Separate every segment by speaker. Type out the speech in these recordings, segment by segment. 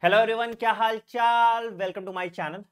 Speaker 1: Hello everyone, क्या हाल चाल। Welcome to my channel.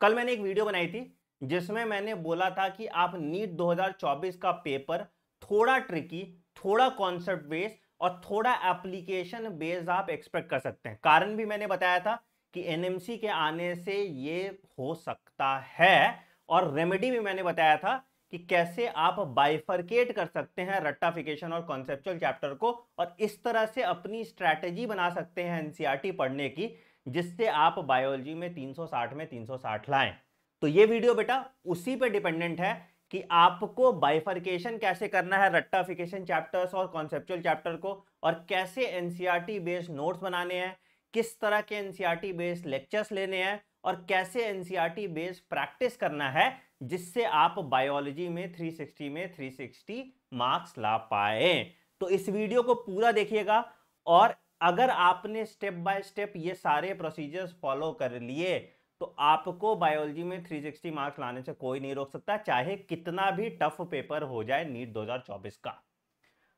Speaker 1: कल मैंने एक वीडियो बनाई थी जिसमें मैंने बोला था कि आप नीट 2024 का पेपर थोड़ा ट्रिकी, थोड़ा कॉन्सेप्ट बेस्ड और थोड़ा एप्लीकेशन बेस्ड आप एक्सपेक्ट कर सकते हैं। कारण भी मैंने बताया था कि एनएमसी के आने से ये हो सकता है, और रेमेडी भी मैंने बताया था कि कैसे आप बाइफरकेट कर सकते हैं रट्टाफिकेशन और कॉन्सेप्चुअल चैप्टर को, और इस तरह से अपनी स्ट्रैटेजी बना सकते हैं एनसीईआरटी पढ़ने की, जिससे आप बायोलॉजी में 360 में 360 लाएं। तो ये वीडियो बेटा उसी पे डिपेंडेंट है कि आपको बाइफरकेशन कैसे करना है रट्टाफिकेशन चैप्टर्स और कॉन्सेप्चुअल चैप्टर को, और कैसे एनसीईआरटी बेस्ड नोट्स बनाने हैं, किस तरह के एनसीईआरटी बेस्ड लेक्चर्स लेने हैं, और कैसे एनसीईआरटी बेस्ड प्रैक्टिस करना है जिससे आप बायोलॉजी में 360 मार्क्स ला पाए। तो इस वीडियो को पूरा देखिएगा, और अगर आपने स्टेप बाय स्टेप ये सारे प्रोसीजर्स फॉलो कर लिए तो आपको बायोलॉजी में 360 मार्क्स लाने से कोई नहीं रोक सकता, चाहे कितना भी टफ पेपर हो जाए नीट 2024 का।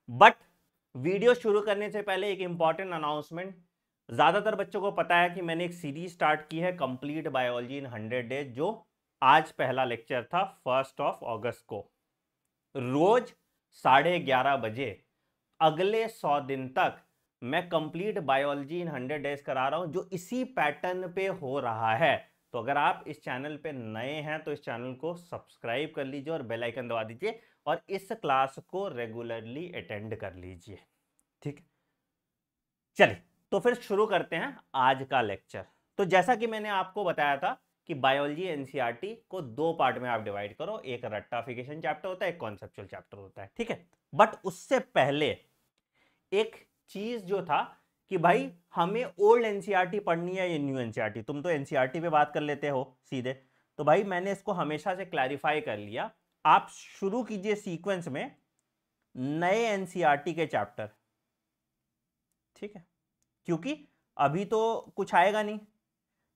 Speaker 1: बट वीडियो शुरू करने से पहले एक इंपॉर्टेंट अनाउंसमेंट। ज्यादातर बच्चों को पता है कि मैंने एक सीरीज स्टार्ट की है कंप्लीट बायोलॉजी इन 100 डेज, जो आज पहला लेक्चर था 1 अगस्त को, रोज 11:30 बजे अगले 100 दिन तक मैं कंप्लीट बायोलॉजी इन 100 डेज करा रहा हूं, जो इसी पैटर्न पे हो रहा है। तो अगर आप इस चैनल पे नए हैं तो इस चैनल को सब्सक्राइब कर लीजिए और बेल आइकन दबा दीजिए, और इस क्लास को रेगुलरली अटेंड कर लीजिए। ठीक है, चलिए तो फिर शुरू करते हैं आज का लेक्चर। तो जैसा कि मैंने आपको बताया था कि बायोलॉजी एनसीईआरटी को दो पार्ट में आप डिवाइड करो, एक रट्टाफिकेशन चैप्टर होता है, एक कॉन्सेप्चुअल चैप्टर होता है। ठीक है, बट उससे पहले एक चीज जो था कि भाई हमें ओल्ड एनसीईआरटी पढ़नी है या न्यू एनसीईआरटी। तुम तो एनसीईआरटी पे बात कर लेते हो सीधे, तो भाई मैंने इसको हमेशा से क्लैरिफाई कर लिया। आप शुरू कीजिए सीक्वेंस में नए एनसीईआरटी के चैप्टर। ठीक है, क्योंकि अभी तो कुछ आएगा नहीं।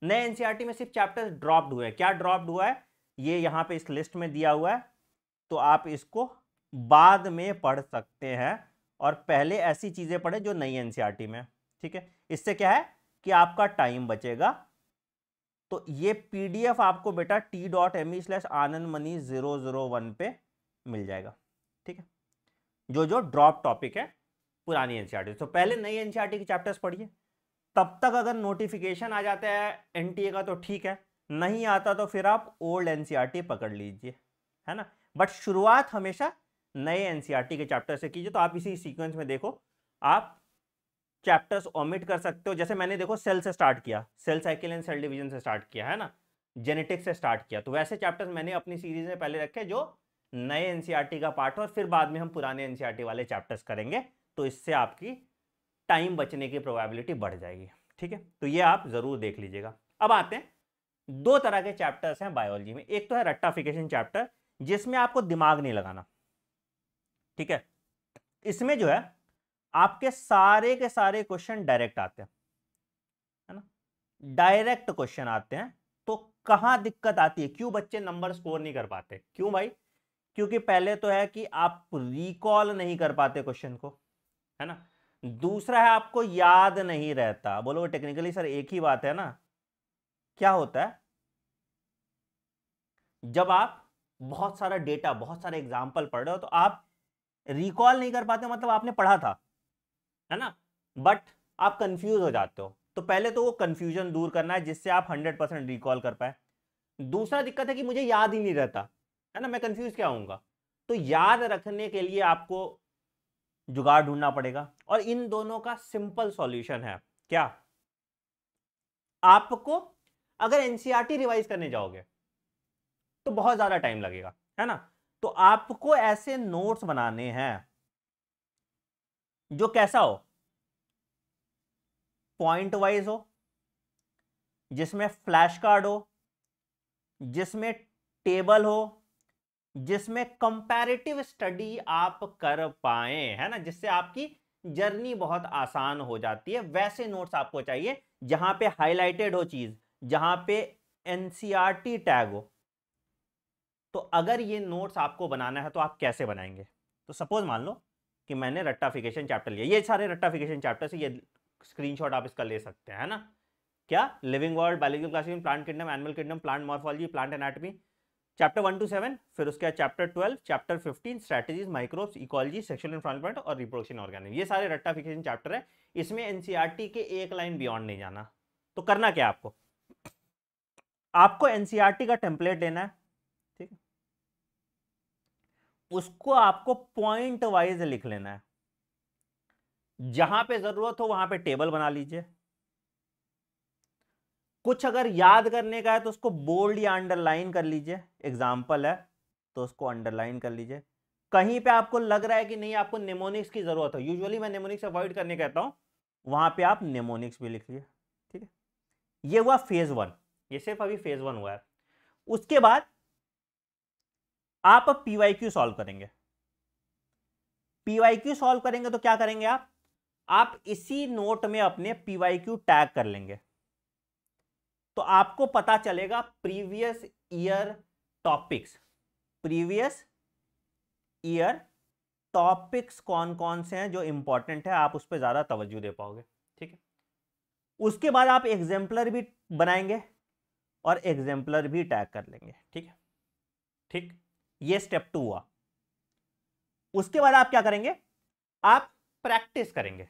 Speaker 1: नए एनसीईआरटी में सिर्फ चैप्टर ड्रॉप्ड हुए हैं। क्या ड्रॉप्ड हुआ है ये यहां पे इस लिस्ट में दिया हुआ है, तो आप इसको बाद में पढ़ सकते हैं, और पहले ऐसी चीजें पढ़े जो नई एनसीईआरटी में। ठीक है, इससे क्या है कि आपका टाइम बचेगा। तो ये पीडीएफ आपको बेटा t.me/anandmani001 पे मिल जाएगा। ठीक है, जो जो ड्रॉप टॉपिक है पुरानी एनसीईआरटी। तो पहले नई एनसीईआरटी के चैप्टर्स पढ़िए, तब तक अगर नोटिफिकेशन आ जाता है एनटीए का तो ठीक है, नहीं आता तो फिर आप ओल्ड एनसीईआरटी पकड़ लीजिए, है ना। बट शुरुआत हमेशा नए एनसीईआरटी के चैप्टर से कीजिए। तो आप इसी सीक्वेंस में देखो, आप चैप्टर्स ओमिट कर सकते हो। जैसे मैंने देखो सेल से स्टार्ट किया, cell cycle and cell division से स्टार्ट किया, है ना, जेनेटिक्स से स्टार्ट किया। तो वैसे चैप्टर्स मैंने अपनी सीरीज में पहले रखे जो नए एनसीईआरटी का पार्ट हो, और फिर बाद में हम पुराने एनसीईआरटी वाले चैप्टर्स करेंगे। तो इससे आपकी टाइम बचने की प्रोबेबिलिटी बढ़ जाएगी। ठीक है, तो ये आप जरूर देख लीजिएगा। अब आते हैं, दो तरह के चैप्टर्स हैं बायोलॉजी में। एक तो है रट्टाफिकेशन चैप्टर, जिसमें आपको दिमाग नहीं लगाना। ठीक है, इसमें जो है आपके सारे के सारे क्वेश्चन डायरेक्ट आते हैं, है ना, डायरेक्ट क्वेश्चन आते हैं। तो कहां दिक्कत आती है, क्यों बच्चे नंबर स्कोर नहीं कर पाते? क्यों भाई? क्योंकि पहले तो है कि आप रिकॉल नहीं कर पाते क्वेश्चन को, है ना। दूसरा है आपको याद नहीं रहता। बोलो टेक्निकली सर एक ही बात है ना। क्या होता है, जब आप बहुत सारा डेटा, बहुत सारे एग्जाम्पल पढ़ रहे हो तो आप रिकॉल नहीं कर पाते, मतलब आपने पढ़ा था, है ना, बट आप कंफ्यूज हो जाते हो। तो पहले तो वो कंफ्यूजन दूर करना है जिससे आप 100% रिकॉल कर पाए। दूसरा दिक्कत है कि मुझे याद ही नहीं रहता, है ना, मैं कंफ्यूज क्या होऊंगा। तो याद रखने के लिए आपको जुगाड़ ढूंढना पड़ेगा, और इन दोनों का सिंपल सॉल्यूशन है क्या, आपको अगर एनसीईआरटी रिवाइज करने जाओगे तो बहुत ज्यादा टाइम लगेगा, है ना। तो आपको ऐसे नोट्स बनाने हैं जो कैसा हो, पॉइंट वाइज हो, जिसमें फ्लैश कार्ड हो, जिसमें टेबल हो, जिसमें कंपैरेटिव स्टडी आप कर पाए, है ना, जिससे आपकी जर्नी बहुत आसान हो जाती है। वैसे नोट्स आपको चाहिए जहां पे हाईलाइटेड हो चीज, जहां पे एनसीईआरटी टैग हो। तो अगर ये नोट्स आपको बनाना है तो आप कैसे बनाएंगे? तो सपोज मान लो कि मैंने रट्टाफिकेशन चैप्टर लिया, ये सारे रट्टाफिकेशन चैप्टर से, ये स्क्रीनशॉट आप इसका ले सकते हैं, है ना। क्या, living world, biological classification, plant kingdom, animal kingdom, plant morphology, plant anatomy, chapter 1 to 7, फिर उसके बाद chapter 12, chapter 15 strategies, microbes, ecology, sexual environment और रिप्रोडक्शन ऑर्गेनिज्म। ये सारे रट्टाफिकेशन चैप्टर है। इसमें एनसीईआरटी के एक लाइन बियॉन्ड नहीं जाना। तो करना क्या आपको, आपको एनसीईआरटी का टेम्पलेट लेना है, ठीक है, उसको आपको पॉइंट वाइज लिख लेना है, जहां पे जरूरत हो वहां पे टेबल बना लीजिए। कुछ अगर याद करने का है तो उसको बोल्ड या अंडरलाइन कर लीजिए, एग्जाम्पल है तो उसको अंडरलाइन कर लीजिए। कहीं पे आपको लग रहा है कि नहीं आपको नेमोनिक्स की जरूरत हो, यूजुअली मैं नेमोनिक्स अवॉइड करने कहता हूं, वहां पे आप नेमोनिक्स भी लिख लीजिए, ठीक है। ये हुआ फेज 1, ये सिर्फ अभी फेज 1 हुआ है। उसके बाद आप पीवाईक्यू सॉल्व करेंगे। पीवाईक्यू सॉल्व करेंगे तो क्या करेंगे आप इसी नोट में अपने पीवाईक्यू टैग कर लेंगे, तो आपको पता चलेगा previous year topics, previous year topics कौन कौन से हैं जो इंपॉर्टेंट है, आप उस पर ज्यादा तवज्जो दे पाओगे, ठीक है। उसके बाद आप एग्जाम्पलर भी बनाएंगे और एग्जाम्पलर भी टैग कर लेंगे, ठीक है, ठीक। ये स्टेप 2 हुआ। उसके बाद आप क्या करेंगे, आप प्रैक्टिस करेंगे।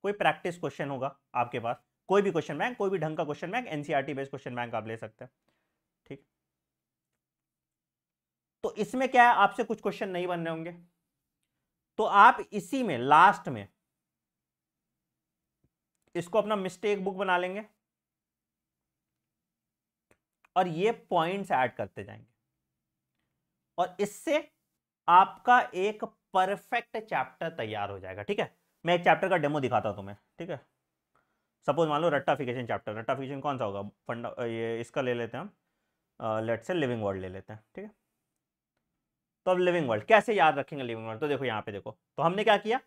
Speaker 1: कोई प्रैक्टिस क्वेश्चन होगा आपके पास, कोई भी क्वेश्चन बैंक, कोई भी ढंग का question bank, NCERT based question bank आप ले सकते हैं, ठीक। तो इसमें क्या है, आपसे कुछ क्वेश्चन नहीं बन रहे होंगे, तो आप इसी में लास्ट में इसको अपना मिस्टेक बुक बना लेंगे और ये पॉइंट्स ऐड करते जाएंगे, और इससे आपका एक परफेक्ट चैप्टर तैयार हो जाएगा, ठीक है। मैं एक चैप्टर का डेमो दिखाता हूं तुम्हें, ठीक है। सपोज मान लो रट्टाफिकेशन चैप्टर, रट्टाफिकेशन कौन सा होगा, फंडा, ये इसका ले लेते हैं हम, लेट से लिविंग वर्ल्ड ले लेते हैं, ठीक है। तो अब लिविंग वर्ल्ड कैसे याद रखेंगे लिविंग वर्ल्ड, तो देखो यहाँ पे देखो, तो हमने क्या किया,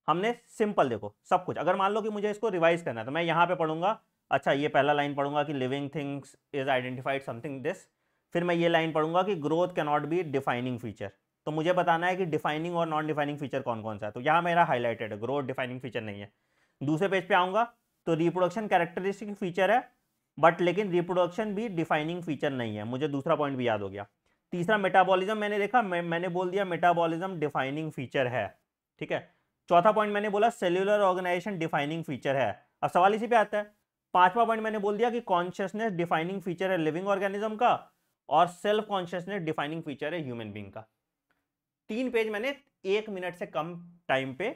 Speaker 1: हमने सिंपल देखो सब कुछ, अगर मान लो कि मुझे इसको रिवाइज करना है तो मैं यहाँ पे पढ़ूंगा, अच्छा ये पहला लाइन पढ़ूंगा कि living things is identified something this, फिर मैं ये लाइन पढ़ूंगा कि growth can not be defining feature, तो मुझे बताना है कि डिफाइनिंग और नॉन डिफाइनिंग फीचर कौन कौन सा है, तो यहाँ मेरा हाईलाइटेड है, ग्रोथ डिफाइनिंग फीचर नहीं है। दूसरे पेज पे आऊंगा तो रिप्रोडक्शन कैरेक्टरिस्टिक फीचर है, बट लेकिन रिप्रोडक्शन भी डिफाइनिंग फीचर नहीं है, मुझे दूसरा पॉइंट भी याद हो गया। तीसरा मेटाबॉलिज्म मैंने देखा, मैंने बोल दिया मेटाबॉलिज्म डिफाइनिंग फीचर है, ठीक है। चौथा पॉइंट मैंने बोला सेल्यूलर ऑर्गेनाइजेशन डिफाइनिंग फीचर है, अब सवाल इसी पे आता है। पांचवा पॉइंट मैंने बोल दिया कि कॉन्शियसनेस डिफाइनिंग फीचर है लिविंग ऑर्गेनिज्म का, और सेल्फ कॉन्शियसनेस डिफाइनिंग फीचर है ह्यूमन बीइंग का। 3 पेज मैंने 1 मिनट से कम टाइम पे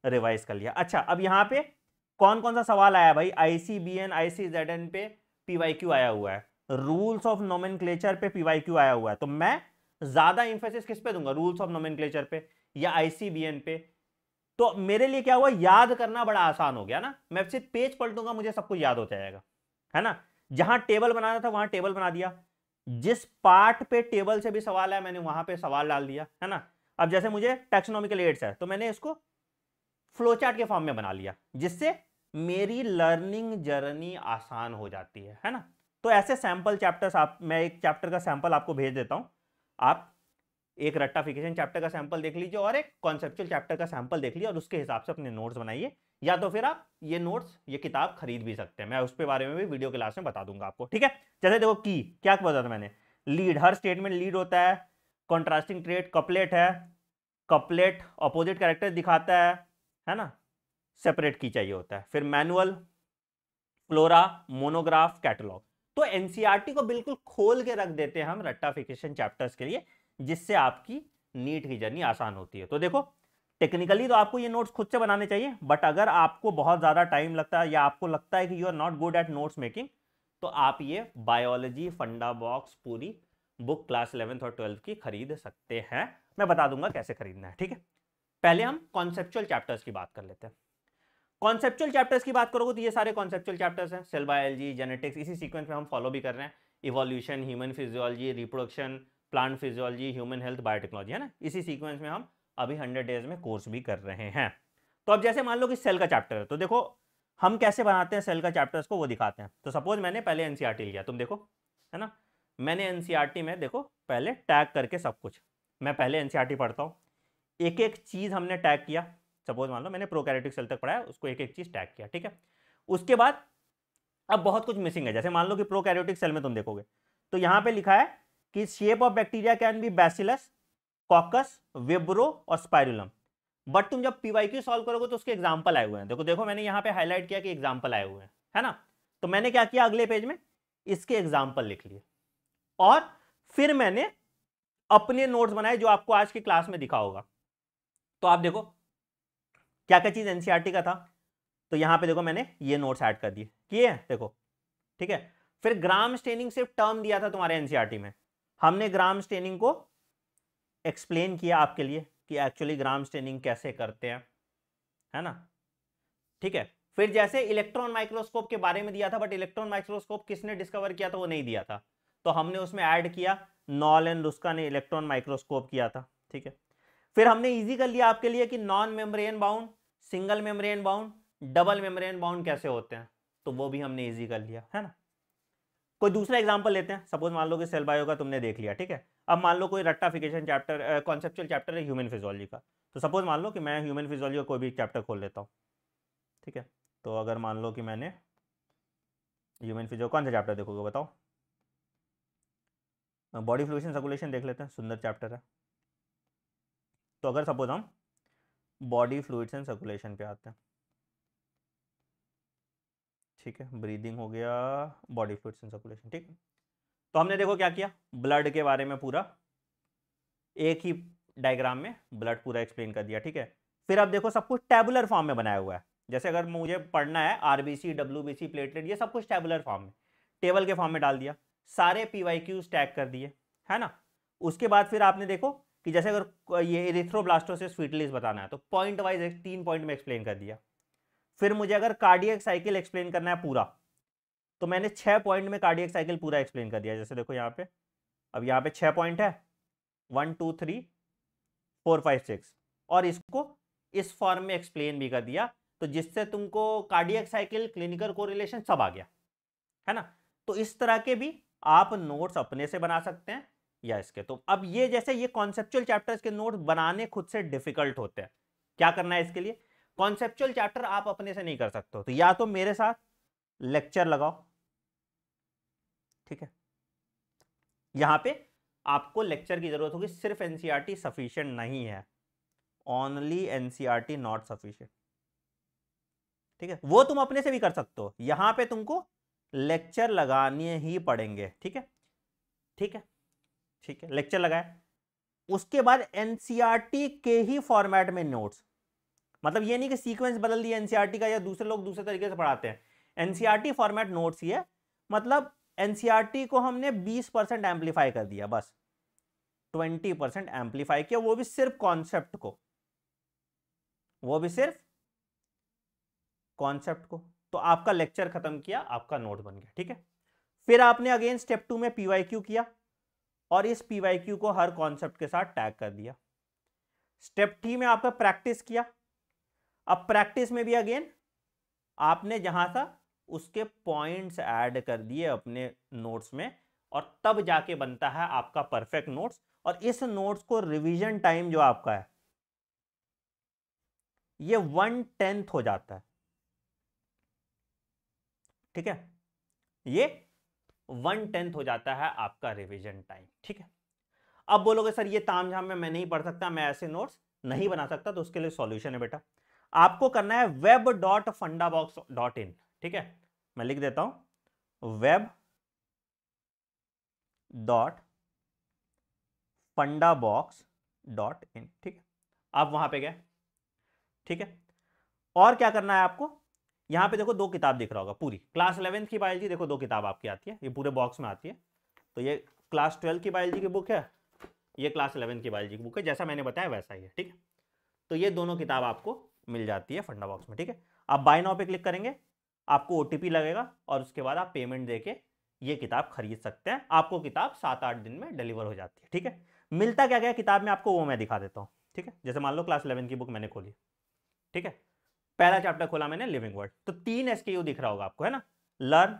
Speaker 1: रिवाइज कर लिया। अच्छा, अब यहाँ पे कौन कौन सा सवाल आया भाई, आईसीबीएन आईसीजेडएन पे पीवाईक्यू आया हुआ है, रूल्स ऑफ नोमेनक्लेचर पे पीवाईक्यू आया हुआ है, तो मैं ज्यादा इंफेसिस किस पे दूंगा, रूल्स ऑफ नोमेनक्लेचर पे या आईसीबीएन पे। तो मेरे लिए क्या हुआ, याद करना बड़ा आसान हो गया ना, मैं सिर्फ पेज पलटूंगा मुझे सब कुछ याद हो जाएगा, है ना। जहां टेबल बनाना था वहां टेबल बना दिया, जिस पार्ट पे टेबल से भी सवाल है मैंने वहां पे सवाल डाल दिया, है ना। अब जैसे मुझे टैक्सोनॉमिकल एड्स है तो मैंने इसको फ्लोचार्ट के फॉर्म में बना लिया, जिससे मेरी लर्निंग जर्नी आसान हो जाती है ना। तो ऐसे सैंपल चैप्टर्स आप, मैं एक चैप्टर का सैंपल आपको भेज देता हूं, आप एक रट्टाफिकेशन चैप्टर का सैंपल देख लीजिए और एक कॉन्सेप्चुअल चैप्टर का सैंपल देख लीजिए और उसके हिसाब से अपने नोट्स बनाइए, या तो फिर आप ये नोट्स ये किताब खरीद भी सकते हैं, मैं उसके बारे में भी वीडियो क्लास में बता दूंगा आपको, ठीक है। जैसे देखो की क्या बता था मैंने, लीड, हर स्टेटमेंट लीड होता है, कॉन्ट्रास्टिंग ट्रेट कपलेट है, कपलेट अपोजिट कैरेक्टर दिखाता है ना, सेपरेट की चाहिए होता है, फिर मैनुअल, फ्लोरा, मोनोग्राफ, कैटलॉग। तो एनसीईआरटी को बिल्कुल खोल के रख देते हैं हम रट्टाफिकेशन चैप्टर्स के लिए, जिससे आपकी नीट की जर्नी आसान होती है। तो देखो टेक्निकली तो आपको ये नोट्स खुद से बनाने चाहिए, बट अगर आपको बहुत ज्यादा टाइम लगता है या आपको लगता है कि you are not good at notes making, तो आप ये बायोलॉजी फंडा बॉक्स पूरी बुक क्लास 11th और 12th की खरीद सकते हैं, मैं बता दूंगा कैसे खरीदना है, ठीक है। पहले हम कॉन्सेप्चुअल चैप्टर्स की बात कर लेते हैं। कॉन्सेप्चुअल चैप्टर्स की बात करोगे तो ये सारे कॉन्सेप्चुअल चैप्टर्स हैं, सेल बायोलॉजी, जेनेटिक्स, इसी सीक्वेंस में हम फॉलो भी कर रहे हैं, evolution, human physiology, reproduction, plant physiology, human health, biotechnology, है ना। इसी सीक्वेंस में हम अभी 100 डेज में कोर्स भी कर रहे हैं। तो अब जैसे मान लो कि सेल का चैप्टर है, तो देखो हम कैसे बनाते हैं सेल का चैप्टर्स को, वो दिखाते हैं। तो सपोज मैंने पहले एनसीईआरटी लिया, तुम देखो, है ना, मैंने एनसीईआरटी में देखो पहले टैग करके सब कुछ, मैं पहले एनसीईआरटी पढ़ता हूँ, एक एक चीज हमने टैग किया। सपोज मान लो मैंने प्रोकैरियोटिक सेल तक पढ़ा है, उसको एक एक चीज टैग किया, ठीक है। उसके बाद अब बहुत कुछ मिसिंग है, जैसे मान लो कि प्रोकैरियोटिक सेल में तुम देखोगे तो यहां पे लिखा है कि shape of bacteria can be bacillus, caucus, विब्रो और स्पाइरुलम। बट तुम जब पीवाईक्यू सॉल्व करोगे तो उसके एग्जांपल आए हुए हैं। देखो देखो मैंने यहां पे हाईलाइट किया कि एग्जांपल आए हुए हैं, है ना। तो मैंने क्या किया, अगले पेज में इसके एग्जांपल लिख लिए और फिर मैंने अपने नोट्स बनाए जो आपको आज की क्लास में दिखा होगा। तो आप देखो क्या क्या चीज एनसीईआरटी का था, तो यहां पे देखो मैंने ये नोट्स ऐड कर दिए, किए हैं देखो, ठीक है। फिर ग्राम स्टेनिंग सिर्फ टर्म दिया था तुम्हारे एनसीईआरटी में, हमने ग्राम स्टेनिंग को एक्सप्लेन किया आपके लिए कि एक्चुअली ग्राम स्टेनिंग कैसे करते हैं, है ना, ठीक है। फिर जैसे इलेक्ट्रॉन माइक्रोस्कोप के बारे में दिया था, बट इलेक्ट्रॉन माइक्रोस्कोप किसने डिस्कवर किया था वो नहीं दिया था, तो हमने उसमें ऐड किया, नॉल एंड रुस्का ने इलेक्ट्रॉन माइक्रोस्कोप किया था, ठीक है। फिर हमने इजी कर लिया आपके लिए कि non membrane bound, single membrane bound, double membrane bound कैसे होते हैं, तो वो भी हमने इजी कर लिया, है ना। कोई दूसरा एग्जांपल लेते हैं, सपोज मान लो कि सेल बायो का तुमने देख लिया, ठीक है। अब मान लो कोई रट्टाफिकेशन चैप्टर, कॉन्सेप्चुअल चैप्टर है ह्यूमन फिजियोलॉजी का, तो सपोज मान लो कि मैं ह्यूमन फिजियोलॉजी का कोई भी चैप्टर खोल लेता हूँ, ठीक है। तो अगर मान लो कि मैंने ह्यूमन फिजियो, कौन सा चैप्टर देखोगे बताओ, बॉडी फ्लूइड्स एंड सर्कुलेशन देख लेते हैं, सुंदर चैप्टर है। तो अगर सपोज हम बॉडी फ्लूइड्स एंड सर्कुलेशन पे आते हैं, ठीक है, ब्रीदिंग हो गया, बॉडी फ्लूइड्स एंड सर्कुलेशन, ठीक है। तो हमने देखो क्या किया, ब्लड के बारे में पूरा एक ही डायग्राम में ब्लड पूरा एक्सप्लेन कर दिया, ठीक है। फिर अब देखो सब कुछ टैबुलर फॉर्म में बनाया हुआ है, जैसे अगर मुझे पढ़ना है आरबीसी, डब्ल्यूबीसी, प्लेटलेट, ये सब कुछ टैबुलर फॉर्म में, टेबल के फॉर्म में डाल दिया, सारे पीवाईक्यूज टैग कर दिए, है ना। उसके बाद फिर आपने देखो कि जैसे अगर ये एरिथ्रोब्लास्टोसिस फीटलिस बताना है तो पॉइंट वाइज 3 पॉइंट में एक्सप्लेन कर दिया। फिर मुझे अगर कार्डियक साइकिल एक्सप्लेन करना है पूरा, तो मैंने 6 पॉइंट में कार्डियक साइकिल पूरा एक्सप्लेन कर दिया। जैसे देखो यहाँ पे, अब यहाँ पे 6 पॉइंट है, 1 2 3 4 5 6, और इसको इस फॉर्म में एक्सप्लेन भी कर दिया, तो जिससे तुमको कार्डियक साइकिल, क्लिनिकल कोरिलेशन सब आ गया, है ना। तो इस तरह के भी आप नोट्स अपने से बना सकते हैं या इसके। तो अब ये जैसे ये कॉन्सेप्चुअल चैप्टर्स के नोट्स बनाने खुद से डिफिकल्ट होते हैं, क्या करना है इसके लिए, कॉन्सेप्चुअल चैप्टर आप अपने से नहीं कर सकते हो, तो या तो मेरे साथ लेक्चर लगाओ, ठीक है। यहां पे आपको लेक्चर की जरूरत होगी, सिर्फ एनसीईआरटी सफिशिएंट नहीं है, ओनली एनसीईआरटी नॉट सफिशिएंट, ठीक है। वो तुम अपने से भी कर सकते हो, यहां पे तुमको लेक्चर लगाने ही पड़ेंगे, ठीक है, ठीक है, ठीक है। लेक्चर लगाए, उसके बाद एनसीईआरटी के ही फॉर्मेट में नोट्स, मतलब ये नहीं कि सीक्वेंस बदल दिया एनसीईआरटी का या दूसरे लोग दूसरे तरीके से पढ़ाते हैं, एनसीईआरटी फॉर्मेट नोट्स ही है, मतलब एनसीईआरटी को हमने 20% एम्पलीफाई कर दिया, बस 20% एम्पलीफाई किया, वो भी सिर्फ कॉन्सेप्ट को, वो भी सिर्फ कॉन्सेप्ट को। तो आपका लेक्चर खत्म किया, आपका नोट बन गया, ठीक है। फिर आपने अगेन स्टेप 2 में पीवाईक्यू किया और इस पीवाईक्यू को हर कॉन्सेप्ट के साथ टैग कर दिया। स्टेप 3 में आपका प्रैक्टिस किया, अब प्रैक्टिस में भी अगेन आपने जहां सा उसके पॉइंट्स ऐड कर दिए अपने नोट्स में, और तब जाके बनता है आपका परफेक्ट नोट्स। और इस नोट्स को रिवीजन टाइम जो आपका है ये 1/10 हो जाता है, ठीक है, ये 1/10 हो जाता है आपका रिवीजन टाइम, ठीक है। अब बोलोगे सर ये तामझाम में मैं नहीं पढ़ सकता, मैं ऐसे नोट्स नहीं बना सकता, तो उसके लिए सॉल्यूशन है बेटा, आपको करना है web.fundabox.in, ठीक है। मैं लिख देता हूं web.fundabox.in, ठीक है। आप वहां पे गए, ठीक है। और क्या करना है आपको, यहां पे देखो 2 किताब दिख रहा होगा, पूरी क्लास 11th की बायोलॉजी, देखो 2 किताब आपकी आती है, ये पूरे बॉक्स में आती है। तो ये क्लास 12 की बायोलॉजी की बुक है, ये क्लास 11 की बायोलॉजी की बुक है, जैसा मैंने बताया वैसा ही है, ठीक है। तो ये दोनों किताब आपको मिल जाती है फंडा बॉक्स में, ठीक है। आप बाय नाउ पे क्लिक करेंगे, आपको ओटीपी लगेगा और उसके बाद आप पेमेंट देके ये किताब खरीद सकते हैं, आपको किताब 7-8 दिन में डिलीवर हो जाती है, ठीक है। मिलता क्या क्या किताब में आपको वो मैं दिखा देता हूँ, ठीक है। जैसे मान लो क्लास 11 की बुक मैंने खोली, ठीक है, पहला चैप्टर खोला मैंने लिविंग वर्ड, तो 3 एसक्यू दिख रहा होगा आपको, है ना, लर्न,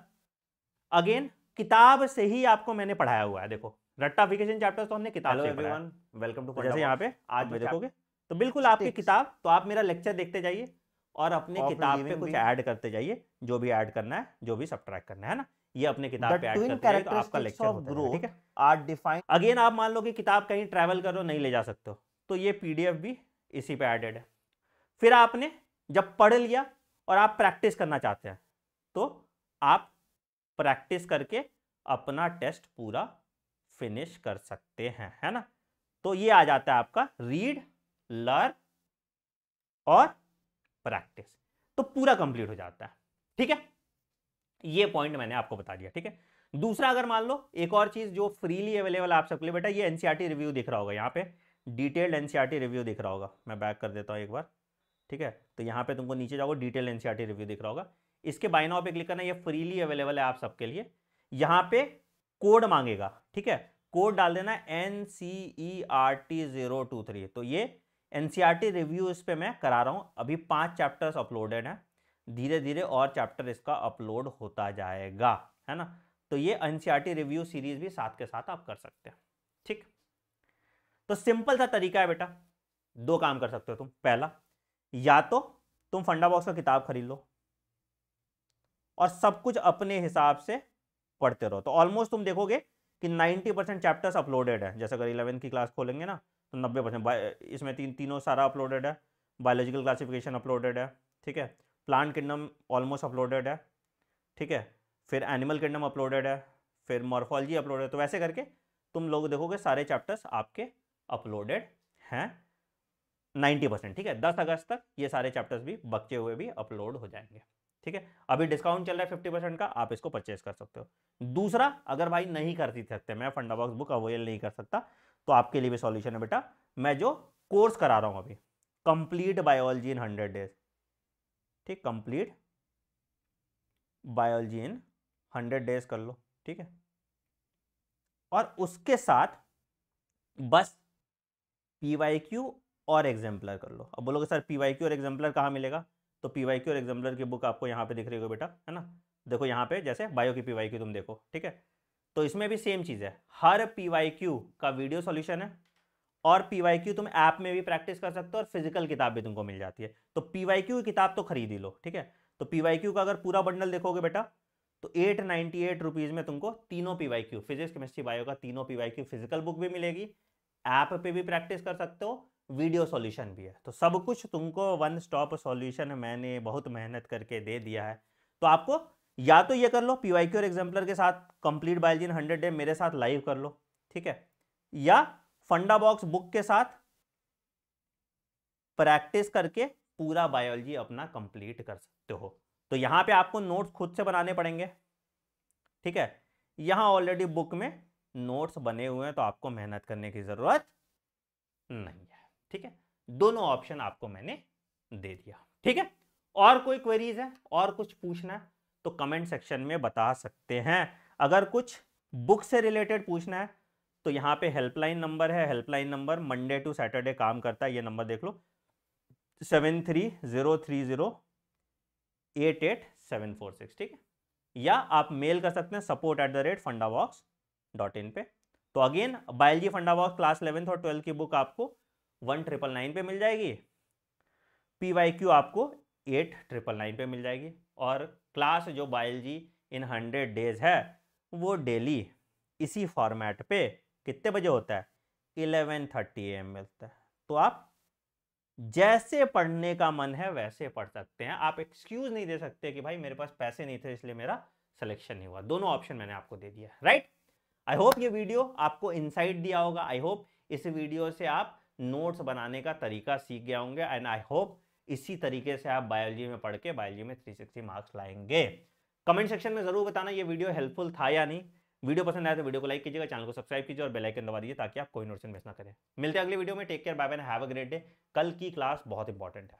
Speaker 1: अगेन किताब से ही आपको मैंने पढ़ाया हुआ है, देखो रट्टाफिकेशन चैप्टर तो हमने किताब से पढ़ाया। वेलकम टू, जैसे यहाँ पे आज में देखोगे तो बिल्कुल आपकी किताब, तो आप मेरा लेक्चर देखते जाइए, और अपने
Speaker 2: Of
Speaker 1: किताब पे
Speaker 2: living
Speaker 1: कुछ
Speaker 2: being.
Speaker 1: ऐड करते जाइए, जो भी ऐड करना है, जो भी सब्ट्रैक्ट करना है ना, ये अपने किताब
Speaker 2: The
Speaker 1: पे ऐड
Speaker 2: twin
Speaker 1: करते जाइए तो आपका
Speaker 2: characteristics
Speaker 1: लेक्चर
Speaker 2: of
Speaker 1: होता जाएगा, ठीक
Speaker 2: growth
Speaker 1: है।
Speaker 2: are defined.
Speaker 1: अगेन आप मान लो कि किताब कहीं ट्रैवल कर रहे हो, नहीं ले जा सकते हो, तो ये पीडीएफ भी इसी पे एडेड है। फिर आपने जब पढ़ लिया और आप प्रैक्टिस करना चाहते हैं तो आप प्रैक्टिस करके अपना टेस्ट पूरा फिनिश कर सकते हैं, है ना। तो ये आ जाता है आपका रीड, लर्न और प्रैक्टिस, तो पूरा कंप्लीट हो जाता है, ठीक है। ये पॉइंट मैंने आपको बता दिया, ठीक है। दूसरा, अगर मान लो एक और चीज जो फ्रीली अवेलेबल आप सबके लिए, बेटा ये एनसीईआरटी रिव्यू दिख रहा होगा यहाँ पे, डिटेल्ड एनसीईआरटी रिव्यू दिख रहा होगा। मैं बैक कर देता हूँ एक बार, ठीक है। तो यहाँ पे तुमको नीचे जाओगे, डिटेल्ड एनसीईआरटी रिव्यू दिख रहा होगा, इसके बाय नाउ पे क्लिक करना। ये फ्रीली अवेलेबल है आप सबके लिए। यहाँ पे कोड मांगेगा, ठीक है, कोड डाल देना NCERT023। तो ये एनसीईआरटी रिव्यू इस पे मैं करा रहा हूँ, अभी 5 चैप्टर्स अपलोडेड हैं, धीरे धीरे और चैप्टर इसका अपलोड होता जाएगा, है ना। तो ये एनसीईआरटी रिव्यू सीरीज भी साथ के साथ आप कर सकते हैं, ठीक। तो सिंपल सा तरीका है बेटा, 2 काम कर सकते हो तुम। पहला, या तो तुम फंडा बॉक्स का किताब खरीद लो और सब कुछ अपने हिसाब से पढ़ते रहो, तो ऑलमोस्ट तुम देखोगे कि 90% चैप्टर्स अपलोडेड है। जैसे अगर 11th की क्लास खोलेंगे ना तो 90% इसमें तीनों सारा अपलोडेड है। बायोलॉजिकल क्लासिफिकेशन अपलोडेड है, ठीक है। प्लांट किंगडम ऑलमोस्ट अपलोडेड है, ठीक है। फिर एनिमल किंगडम अपलोडेड है, फिर मॉर्फोलॉजी अपलोडेड है। तो वैसे करके तुम लोग देखोगे सारे चैप्टर्स आपके अपलोडेड हैं 90%, ठीक है। 10 अगस्त तक ये सारे चैप्टर्स भी बचे हुए भी अपलोड हो जाएंगे, ठीक है। अभी डिस्काउंट चल रहा है 50% का, आप इसको परचेस कर सकते हो। दूसरा, अगर भाई नहीं कर सकते, मैं फंडा बॉक्स बुक अवेल नहीं कर सकता, तो आपके लिए भी सॉल्यूशन है बेटा। मैं जो कोर्स करा रहा हूं अभी, कंप्लीट बायोलॉजी इन 100 डेज, ठीक, कंप्लीट बायोलॉजी इन 100 डेज कर लो, ठीक है। और उसके साथ बस पीवाईक्यू और एग्जाम्पलर कर लो। अब बोलोगे सर पीवाईक्यू और एग्जाम्पलर कहाँ मिलेगा, तो पीवाईक्यू और एग्जाम्पलर की बुक आपको यहाँ पे दिख रही होगी बेटा, है ना। देखो यहाँ पे जैसे बायो की पीवाईक्यू तुम देखो, ठीक है। तो इसमें भी सेम चीज़ है, हर पीवाईक्यू का वीडियो सॉल्यूशन है, और पीवाईक्यू तुम ऐप में भी प्रैक्टिस कर सकते हो, और फिजिकल किताब भी तुमको मिल जाती है। तो पीवाईक्यू की किताब तो खरीद ही लो, ठीक है। तो पीवाईक्यू का अगर पूरा बंडल देखोगे बेटा, तो 898 रुपीज़ में तुमको तीनों पीवाईक्यू, फिजिक्स केमिस्ट्री बायो का तीनों पीवाईक्यू फिजिकल बुक भी मिलेगी, ऐप पे भी प्रैक्टिस कर सकते हो, वीडियो सॉल्यूशन भी है। तो सब कुछ तुमको वन स्टॉप सॉल्यूशन मैंने बहुत मेहनत करके दे दिया है। तो आपको या तो ये कर लो, पीवाईक्यू और एग्जाम्पलर के साथ कंप्लीट बायोलॉजी इन 100 डे मेरे साथ लाइव कर लो, ठीक है, या फंडा बॉक्स बुक के साथ प्रैक्टिस करके पूरा बायोलॉजी अपना कंप्लीट कर सकते हो। तो यहां पे आपको नोट्स खुद से बनाने पड़ेंगे, ठीक है। यहां ऑलरेडी बुक में नोट्स बने हुए हैं, तो आपको मेहनत करने की जरूरत नहीं है, ठीक है। दोनों ऑप्शन आपको मैंने दे दिया, ठीक है। और कोई क्वेरीज है और कुछ पूछना है तो कमेंट सेक्शन में बता सकते हैं। अगर कुछ बुक से रिलेटेड पूछना है तो यहाँ पे हेल्पलाइन नंबर है, helpline number Monday to Saturday काम करता है, ये नंबर देख लो 7303088746, ठीक है। या आप मेल कर सकते हैं support@fundabox.in पे। तो अगेन बायोलॉजी फंडा बॉक्स क्लास 11th और 12th की बुक आपको 1999 पे मिल जाएगी, पीवाईक्यू आपको 8999 पे मिल जाएगी, और क्लास जो बायोलॉजी इन 100 डेज है वो डेली इसी फॉर्मेट पे कितने बजे होता है, 11:30 AM मिलता है। तो आप जैसे पढ़ने का मन है वैसे पढ़ सकते हैं, आप एक्सक्यूज नहीं दे सकते कि भाई मेरे पास पैसे नहीं थे इसलिए मेरा सिलेक्शन नहीं हुआ। दोनों ऑप्शन मैंने आपको दे दिया, राइट। आई होप ये वीडियो आपको इनसाइट दिया होगा, आई होप इस वीडियो से आप नोट्स बनाने का तरीका सीख गए होंगे, एंड आई होप इसी तरीके से आप बायोलॉजी में पढ़ के बायोलॉजी में 360 मार्क्स लाएंगे। कमेंट सेक्शन में जरूर बताना ये वीडियो हेल्पफुल था या नहीं। वीडियो पसंद आया तो वीडियो को लाइक कीजिएगा, चैनल को सब्सक्राइब कीजिए और बेल आइकन दबा दीजिए ताकि आप कोई नोटिफिकेशन मिस ना करें। मिलते हैं अगले वीडियो में, take care, bye bye, have a great day. कल की क्लास बहुत इंपॉर्टेंट है।